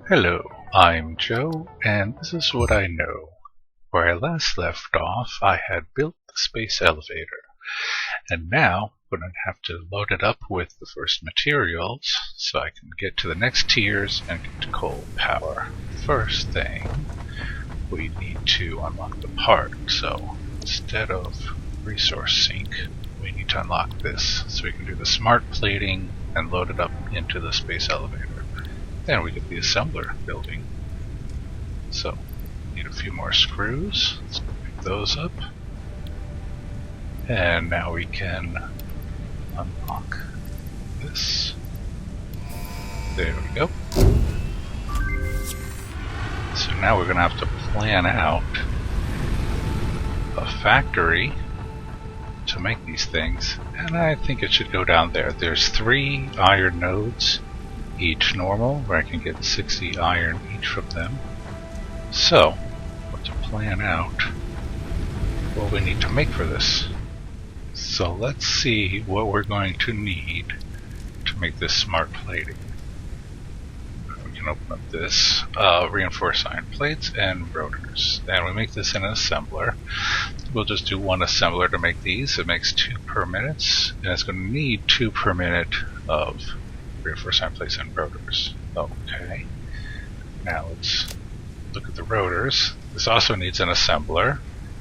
Hello, I'm Joe, and this is what I know. Where I last left off, I had built the space elevator, and now I'm going to have to load it up with the first materials so I can get to the next tiers and get to coal power. First thing, we need to unlock the part, so instead of resource sink, we need to unlock this so we can do the smart plating and load it up into the space elevator. Then we get the assembler building. So, need a few more screws. Let's pick those up. And now we can unlock this. There we go. So now we're going to have to plan out a factory to make these things. And I think it should go down there. There's 3 iron nodes, each normal, where I can get 60 iron each from them. So, let's plan out what we need to make for this. So let's see what we're going to need to make this smart plating. We can open up this, reinforced iron plates and rotors. And we make this in an assembler. We'll just do 1 assembler to make these. It makes 2 per minute, and it's going to need 2 per minute of reinforced iron plates and rotors. Okay. Now let's look at the rotors. This also needs an assembler.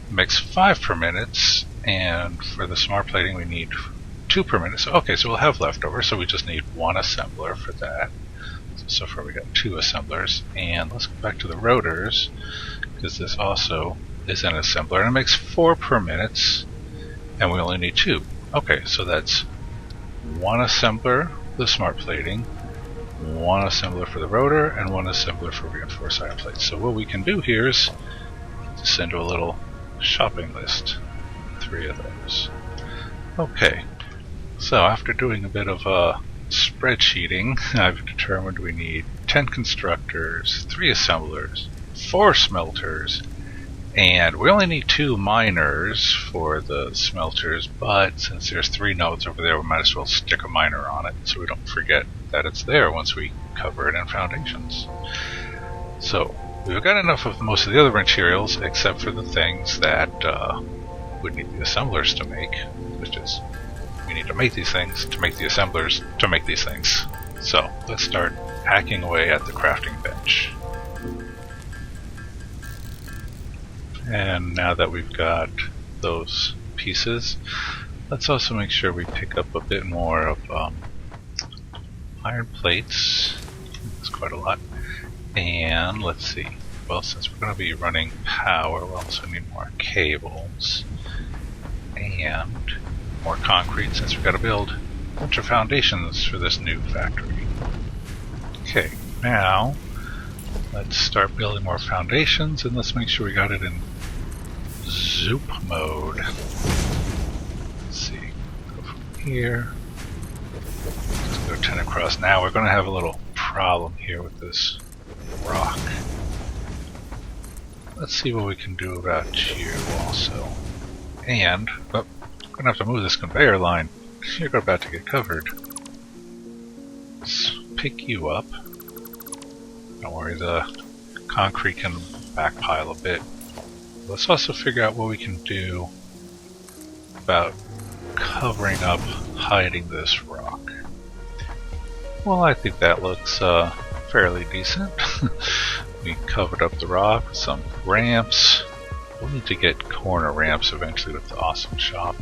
It makes 5 per minute, and for the smart plating we need 2 per minute. Okay, so we'll have leftover, so we just need 1 assembler for that. So far we got 2 assemblers. And let's go back to the rotors, because this also is an assembler, and it makes 4 per minute, and we only need 2. Okay, so that's 1 assembler for the smart plating, 1 assembler for the rotor, and 1 assembler for reinforced iron plates. So what we can do here is send a little shopping list. 3 of those. Okay, so after doing a bit of spreadsheeting, I've determined we need 10 constructors, 3 assemblers, 4 smelters, and we only need 2 miners for the smelters, but since there's 3 nodes over there, we might as well stick a miner on it so we don't forget that it's there once we cover it in foundations. So we've got enough of most of the other materials except for the things that we need the assemblers to make, which is we need to make these things to make the assemblers to make these things. So let's start hacking away at the crafting bench. And now that we've got those pieces, let's also make sure we pick up a bit more of iron plates. That's quite a lot. And let's see. Well, since we're going to be running power, we'll also need more cables and more concrete, since we've got to build a bunch of foundations for this new factory. Okay, now let's start building more foundations, and let's make sure we got it in Zoop mode. Let's see. Go from here. Let's go 10 across. Now we're going to have a little problem here with this rock. Let's see what we can do about you also. And, I'm going to have to move this conveyor line. You're about to get covered. Let's pick you up. Don't worry, the concrete can backpile a bit. Let's also figure out what we can do about covering up, hiding this rock. Well, I think that looks fairly decent. We covered up the rock with some ramps. We'll need to get corner ramps eventually with the awesome shop.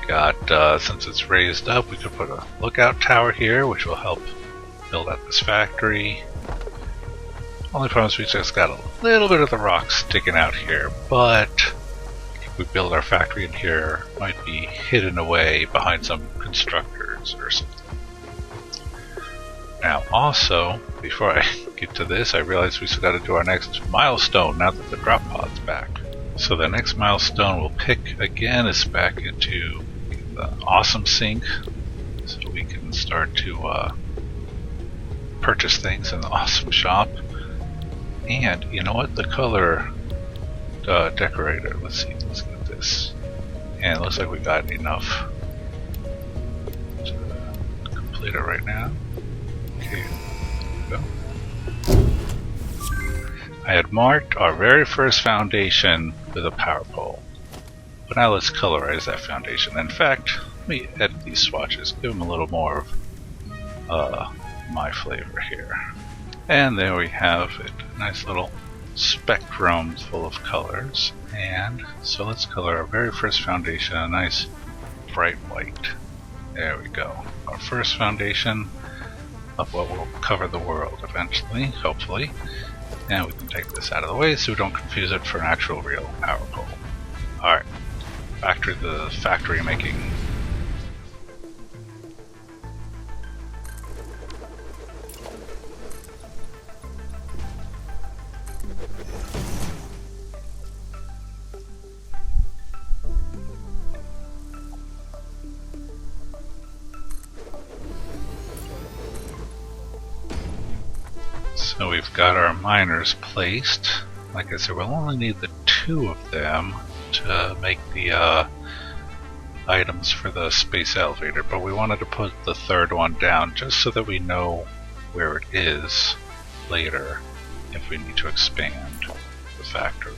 Got, since it's raised up, we could put a lookout tower here, which will help build out this factory. Only problem is we just got a little bit of the rock sticking out here, but if we build our factory in here, it might be hidden away behind some constructors or something. Now also, before I get to this, I realized we still got to do our next milestone now that the drop pod's back. So the next milestone we'll pick again is back into the awesome sink, so we can start to purchase things in the awesome shop. And you know what? The color decorator. Let's see. Let's get this. And it looks like we got enough to complete it right now. Okay. There we go. I had marked our very first foundation with a power pole. But now let's colorize that foundation. In fact, let me edit these swatches, give them a little more of my flavor here. And there we have it. Nice little spectrum full of colors. And so let's color our very first foundation a nice bright white. There we go. Our first foundation of what will cover the world eventually, hopefully. And we can take this out of the way so we don't confuse it for an actual real power pole. Alright, back to the factory making. So we've got our miners placed. Like I said, we'll only need the 2 of them to make the items for the space elevator, but we wanted to put the 3rd one down just so that we know where it is later if we need to expand the factory.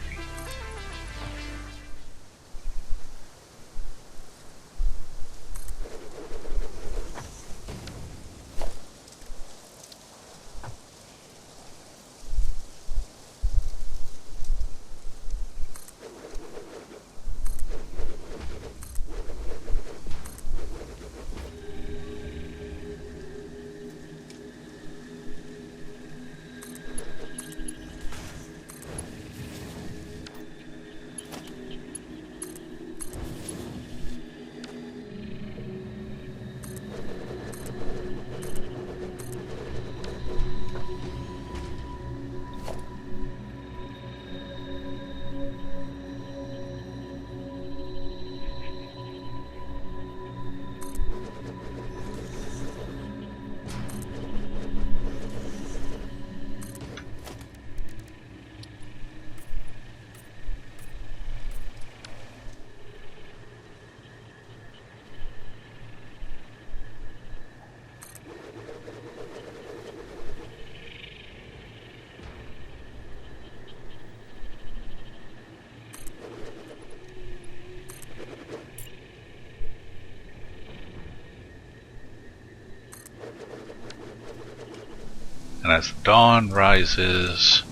And as the dawn rises,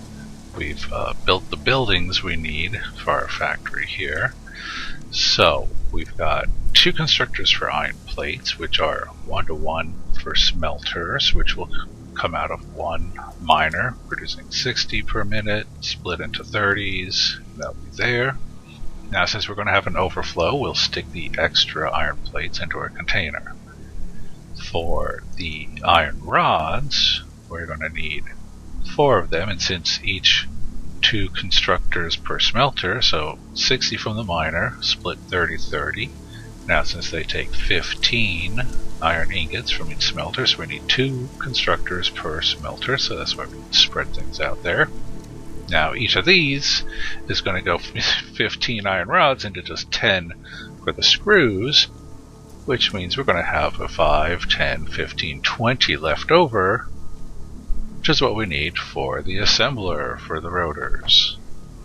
we've built the buildings we need for our factory here. So we've got 2 constructors for iron plates, which are 1-to-1 for smelters, which will come out of 1 miner, producing 60 per minute, split into 30s. That'll be there. Now, since we're going to have an overflow, we'll stick the extra iron plates into our container. For the iron rods, we're going to need 4 of them, and since each 2 constructors per smelter, so 60 from the miner, split 30-30. Now since they take 15 iron ingots from each smelter, so we need 2 constructors per smelter, so that's why we spread things out there. Now each of these is going to go 15 iron rods into just 10 for the screws, which means we're going to have a 5, 10, 15, 20 left over, which is what we need for the assembler for the rotors.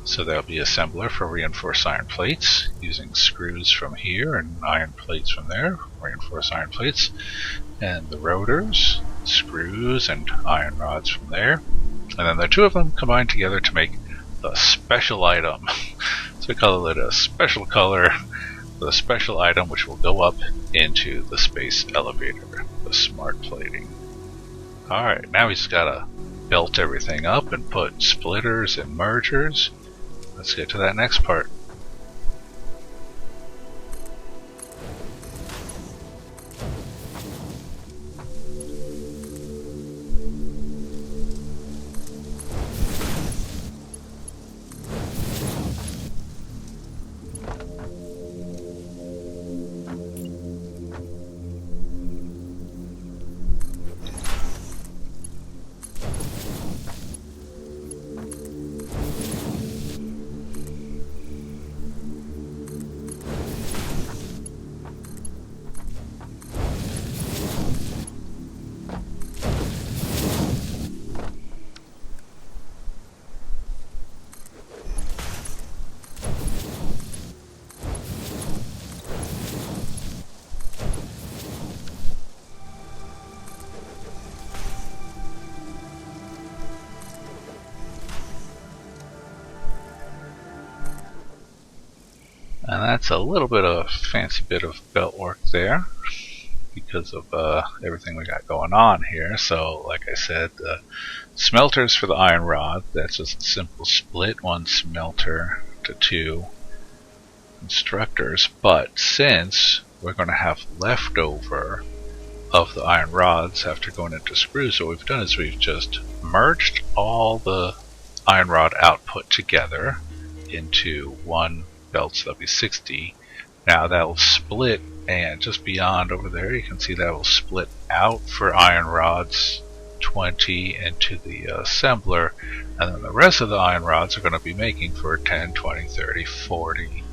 So there'll be assembler for reinforced iron plates, using screws from here and iron plates from there, reinforced iron plates, and the rotors, screws and iron rods from there. And then the 2 of them combine together to make the special item. So we call it a special color, the special item which will go up into the space elevator, the smart plating. Alright, now we just gotta belt everything up and put splitters and mergers. Let's get to that next part. And that's a little bit of fancy bit of belt work there because of everything we got going on here. So like I said, the smelters for the iron rod, that's just a simple split, one smelter to two constructors. But since we're going to have leftover of the iron rods after going into screws, what we've done is we've just merged all the iron rod output together into one belt, so that'll be 60. Now that will split, and just beyond over there you can see that will split out for iron rods 20 into the assembler, and then the rest of the iron rods are going to be making for 10, 20, 30, 40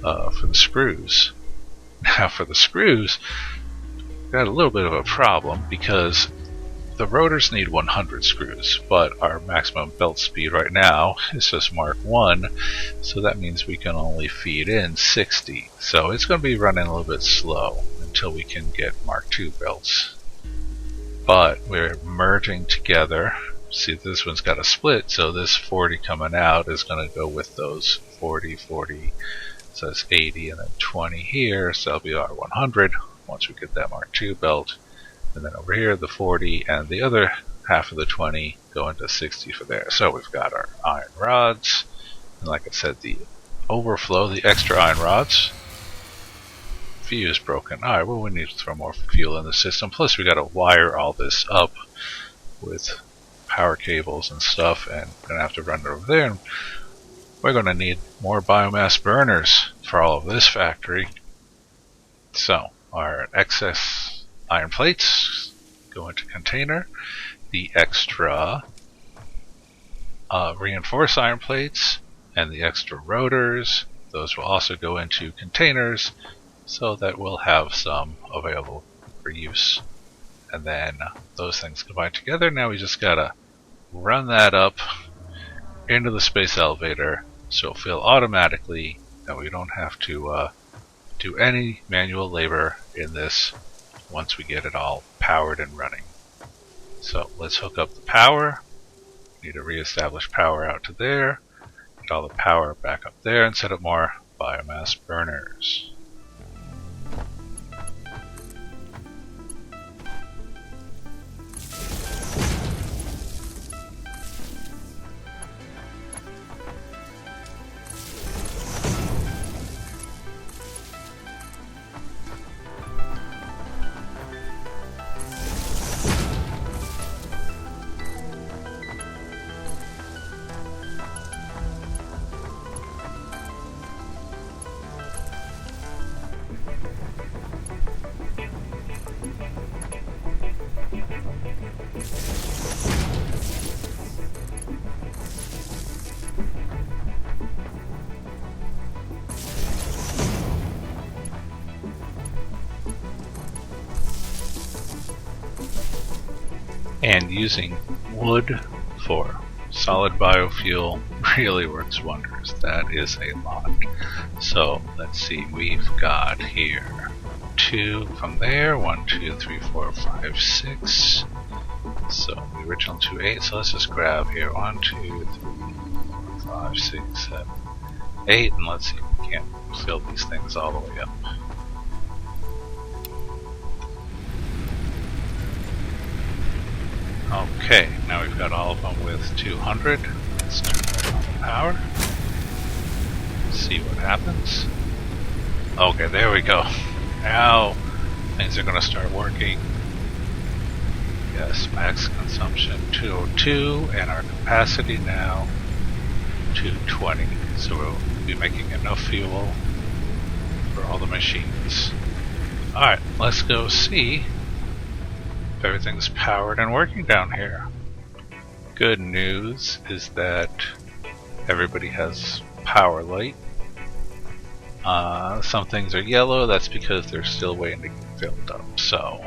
for the screws. Now for the screws, got a little bit of a problem because the rotors need 100 screws, but our maximum belt speed right now is just Mark 1, so that means we can only feed in 60. So it's going to be running a little bit slow until we can get Mark 2 belts. But we're merging together. See, this one's got a split, so this 40 coming out is going to go with those 40, 40, so that's 80, and then 20 here, so that'll be our 100 once we get that Mark II belt. And then over here, the 40 and the other half of the 20 go into 60 for there. So we've got our iron rods, and like I said, the overflow, the extra iron rods. Fuse broken. Alright, well, we need to throw more fuel in the system. Plus, we got to wire all this up with power cables and stuff, and we're going to have to run it over there. And we're going to need more biomass burners for all of this factory. So, our excess iron plates go into container. The extra reinforced iron plates and the extra rotors, those will also go into containers so that we'll have some available for use. And then those things combine together. Now we just gotta run that up into the space elevator so it'll fill automatically, and we don't have to do any manual labor in this once we get it all powered and running. So let's hook up the power. Need to reestablish power out to there, get all the power back up there, and set up more biomass burners. And using wood for solid biofuel really works wonders. That is a lot. So let's see, we've got here 2 from there, 1, 2, 3, 4, 5, 6. So the original 2, 8. So let's just grab here 1, 2, 3, 4, 5, 6, 7, 8, and let's see if we can't fill these things all the way up. Okay, now we've got all of them with 200. Let's turn on the power. See what happens. Okay, there we go. Now things are going to start working. Yes, max consumption 202, and our capacity now 220. So we'll be making enough fuel for all the machines. Alright, let's go see if everything's powered and working down here. Good news is that everybody has power light. Some things are yellow, that's because they're still waiting to get filled up. So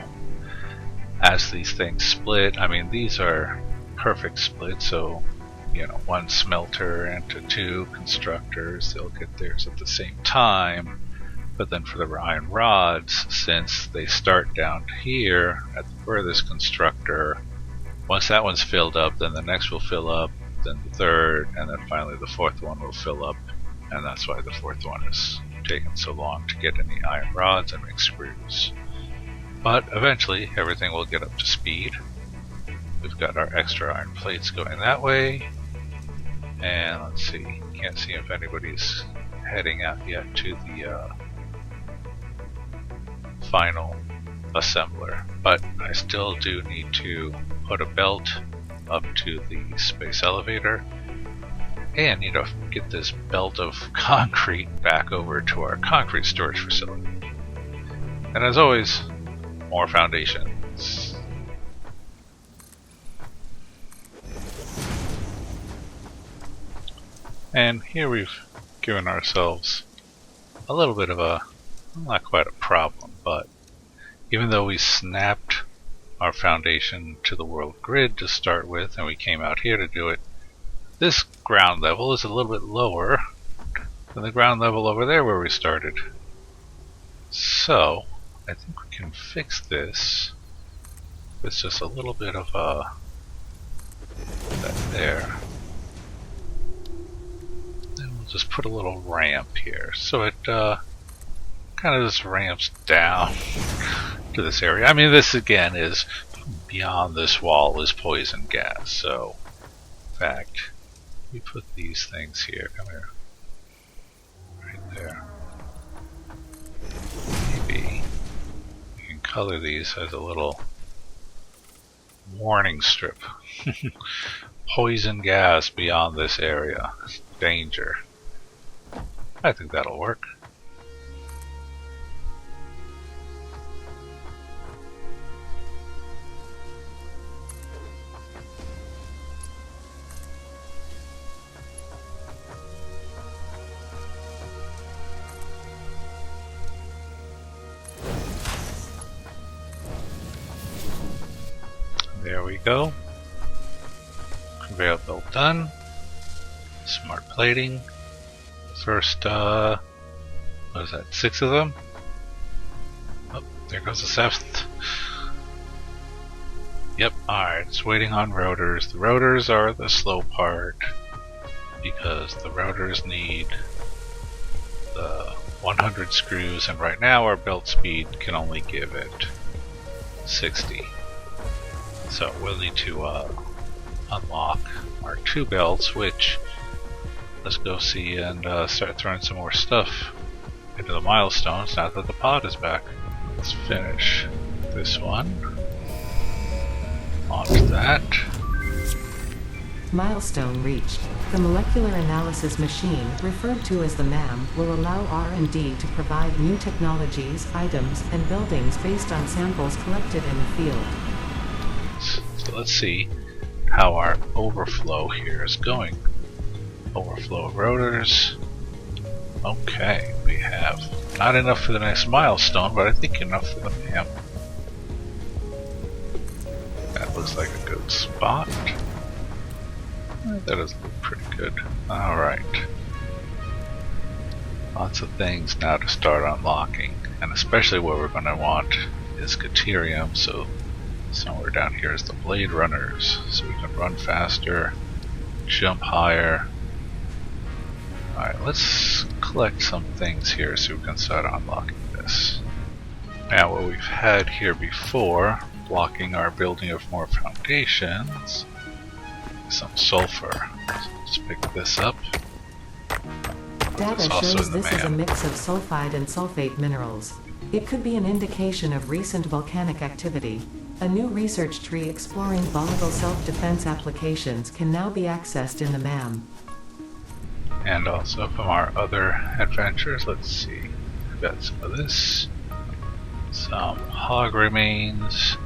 as these things split, I mean these are perfect splits, so you know, 1 smelter into 2 constructors, they'll get theirs at the same time. But then for the iron rods, since they start down here at the furthest constructor, once that one's filled up, then the next will fill up, then the third, and then finally the 4th one will fill up, and that's why the 4th one is taken so long to get any iron rods and make screws. But eventually everything will get up to speed. We've got our extra iron plates going that way. And let's see, can't see if anybody's heading out yet to the final assembler. But I still do need to put a belt up to the space elevator. And need to get this belt of concrete back over to our concrete storage facility. And as always, more foundations. And here we've given ourselves a little bit of a, not quite a problem, but even though we snapped our foundation to the world grid to start with, and we came out here to do it, this ground level is a little bit lower than the ground level over there where we started. So, I think we can fix this with just a little bit of that there. Then we'll just put a little ramp here, so it kind of just ramps down to this area. I mean, this again is beyond this wall is poison gas, so in fact, we put these things here. Come here. Right there. Maybe we can color these as a little warning strip. Poison gas beyond this area. Danger. I think that'll work. There we go. Conveyor belt done. Smart plating. First, what is that, 6 of them? Oh, there goes the 7th. Yep, alright, it's waiting on rotors. The rotors are the slow part because the rotors need the 100 screws, and right now our belt speed can only give it 60. So we'll need to unlock our 2 belts, which let's go see and start throwing some more stuff into the milestones now that the pod is back. Let's finish this one. On to that. Milestone reached. The molecular analysis machine, referred to as the MAM, will allow R&D to provide new technologies, items, and buildings based on samples collected in the field. So let's see how our overflow here is going. Overflow of rotors. Okay, we have not enough for the next milestone, but I think enough for the MAM. That looks like a good spot. That does look pretty good. Alright. Lots of things now to start unlocking. And especially what we're going to want is Caterium, so somewhere down here is the Blade Runners. So we can run faster, jump higher. Alright, let's collect some things here so we can start unlocking this. Now what we've had here before, blocking our building of more foundations, some sulfur. So let's pick this up. Data shows this is a mix of sulfide and sulfate minerals. It could be an indication of recent volcanic activity. A new research tree exploring volatile self-defense applications can now be accessed in the MAM. And also from our other adventures, let's see. We've got some of this, some hog remains,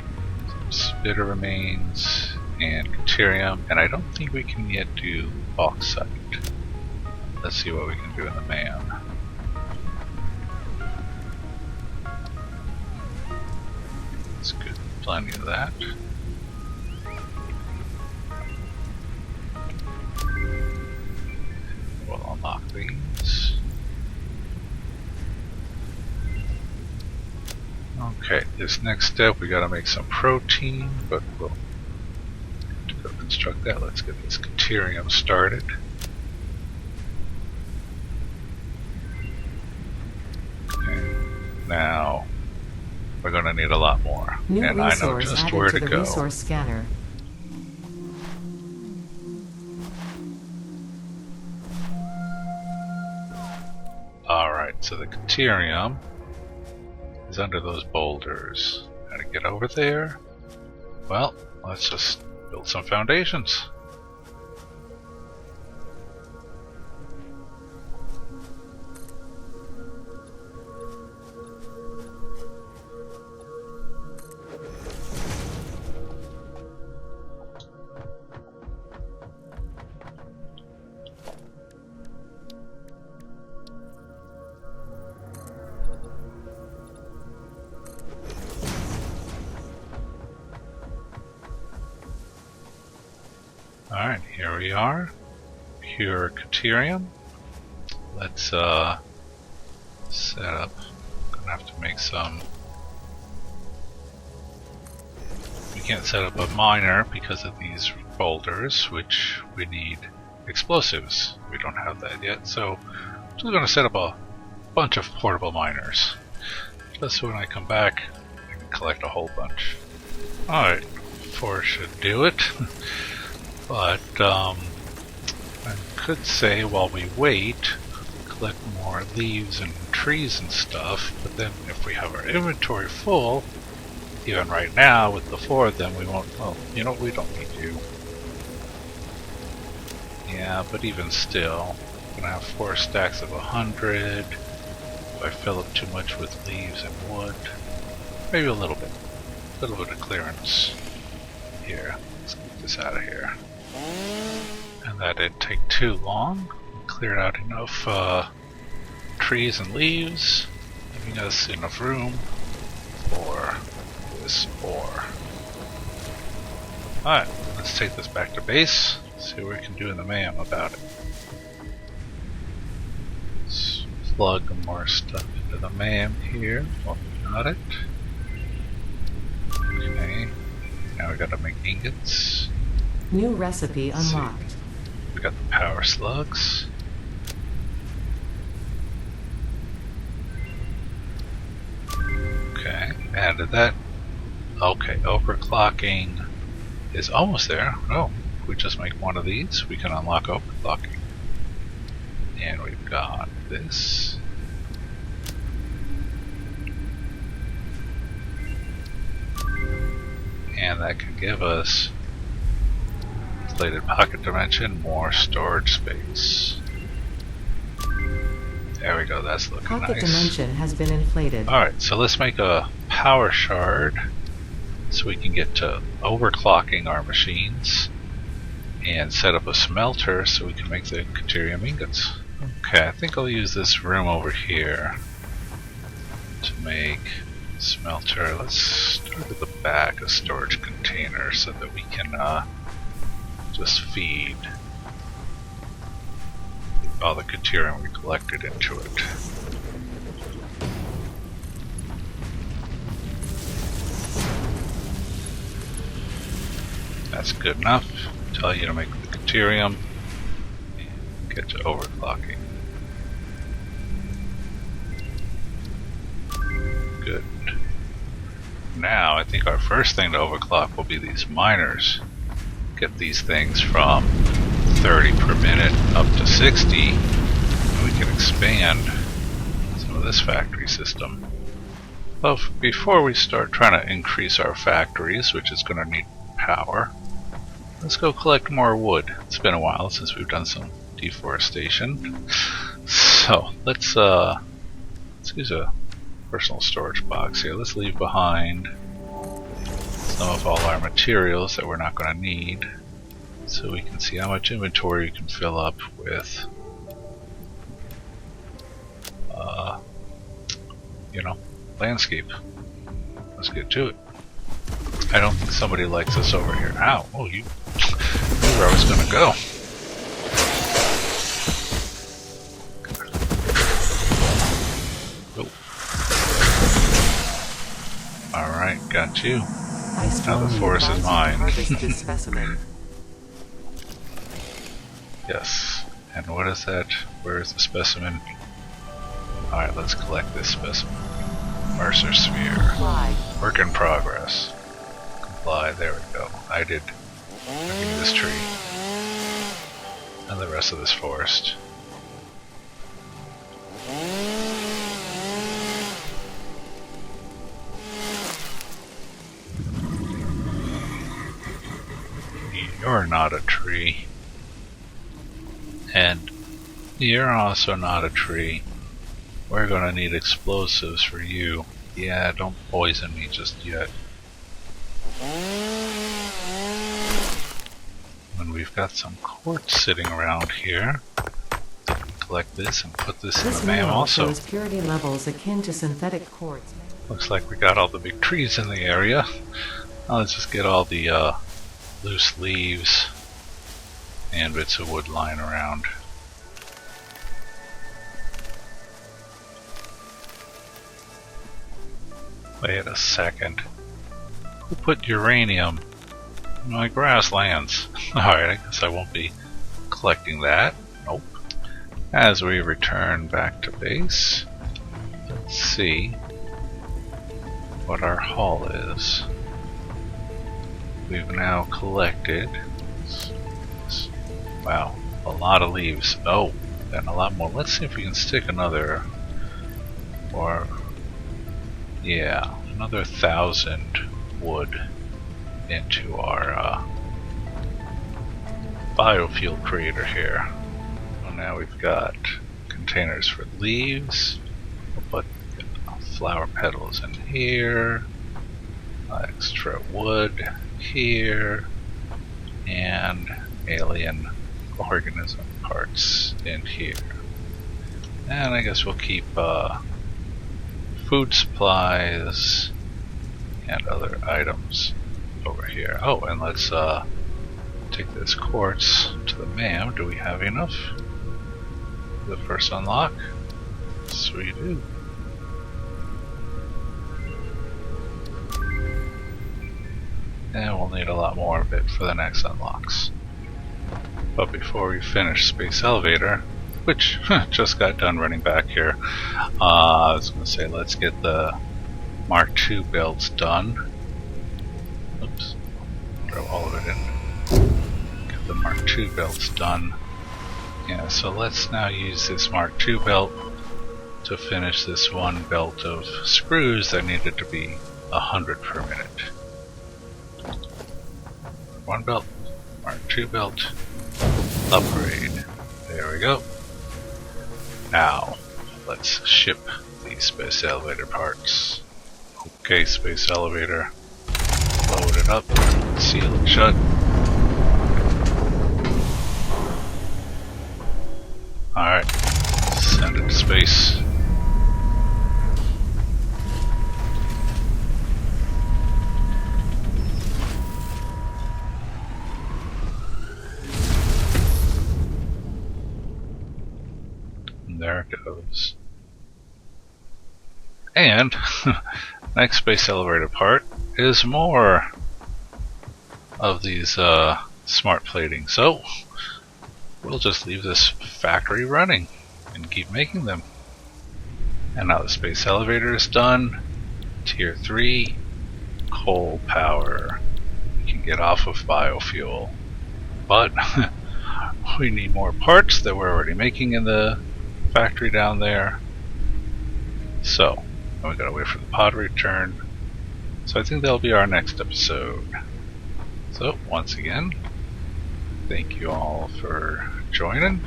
some spitter remains, and Caterium, and I don't think we can yet do bauxite. Let's see what we can do in the MAM. That's good, plenty of that. We'll unlock these. Okay, this next step we gotta make some protein, but we'll go construct that. Let's get this Caterium started. Now, we're going to need a lot more. New and I know resource just added where to to the go. resource scanner. Alright, so the Caterium is under those boulders. How to get over there? Well, let's just build some foundations. Alright, here we are. Pure Caterium. Let's set up. Gonna have to make some. We can't set up a miner because of these boulders, which we need explosives. We don't have that yet, so I'm just gonna set up a bunch of portable miners. Just so when I come back, I can collect a whole bunch. Alright, 4 should do it. But I could say while we wait, collect more leaves and trees and stuff, but then if we have our inventory full, even right now with the 4 of them, we won't, well, you know, we don't need you. Yeah, but even still, I'm gonna have 4 stacks of 100. If I fill up too much with leaves and wood, maybe a little bit of clearance here. Let's get this out of here. And that didn't take too long. We cleared out enough trees and leaves, giving us enough room for this ore. Alright, let's take this back to base, see what we can do in the mayhem about it. Let's plug more stuff into the mayhem here. Well, we got it. Okay, now we gotta make ingots. New recipe unlocked. We got the power slugs. Okay, added that. Okay, overclocking is almost there. Oh, if we just make one of these, we can unlock overclocking. And we've got this. And that can give us inflated pocket dimension, more storage space. There we go, that's looking nice. Pocket dimension has been inflated. Alright, so let's make a power shard so we can get to overclocking our machines and set up a smelter so we can make the Caterium ingots. Okay, I think I'll use this room over here to make smelter. Let's start at the back, a storage container, so that we can just feed all the Caterium we collected into it. That's good enough. Tell you to make the Caterium and get to overclocking. Good. Now I think our first thing to overclock will be these miners. Get these things from 30 per minute up to 60, and we can expand some of this factory system. Well, before we start trying to increase our factories, which is going to need power, let's go collect more wood. It's been a while since we've done some deforestation. So let's use a personal storage box here. Let's leave behind some of all our materials that we're not going to need, so we can see how much inventory we can fill up with, you know, landscape. Let's get to it. I don't think somebody likes us over here. Ow! Oh, you knew where I was going to go. Oh. Alright, got you. Now the forest is mine. Yes. And what is that? Where is the specimen? Alright, let's collect this specimen. Mercer sphere. Work in progress. Comply, there we go. I did this tree. And the rest of this forest. You're not a tree. And you're also not a tree. We're gonna need explosives for you. Yeah, don't poison me just yet. When we've got some quartz sitting around here, collect this and put this in the MAM also. Shows purity levels akin to synthetic quartz. Looks like we got all the big trees in the area. Now let's just get all the loose leaves and bits of wood lying around. Wait a second. Who put uranium in my grasslands? Alright, I guess I won't be collecting that. Nope. As we return back to base, let's see what our haul is. We've now collected, wow, a lot of leaves. Oh, and a lot more. Let's see if we can stick another, or yeah, another 1,000 wood into our biofuel creator here. So now we've got containers for leaves. We'll put flower petals in here, extra wood here, and alien organism parts in here. And I guess we'll keep food supplies and other items over here. Oh, and let's take this quartz to the MAM. Do we have enough for the first unlock? Yes, we do. And we'll need a lot more of it for the next unlocks. But before we finish Space Elevator, which just got done running back here, I was going to say let's get the Mark II builds done. Oops, throw all of it in. Get the Mark II builds done. Yeah, so let's now use this Mark II belt to finish this one belt of screws that needed to be 100 per minute. One belt, Mark II belt, upgrade. There we go. Now, let's ship these space elevator parts. Okay, space elevator. Load it up, seal it shut. Alright, send it to space. There it goes. And next space elevator part is more of these smart plating. So we'll just leave this factory running and keep making them. And now the space elevator is done. Tier 3 coal power. We can get off of biofuel. But we need more parts that we're already making in the factory down there. So, we gotta wait for the pod to return. So I think that'll be our next episode. So, once again, thank you all for joining,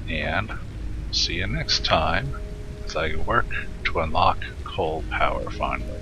and see you next time as I work to unlock coal power finally.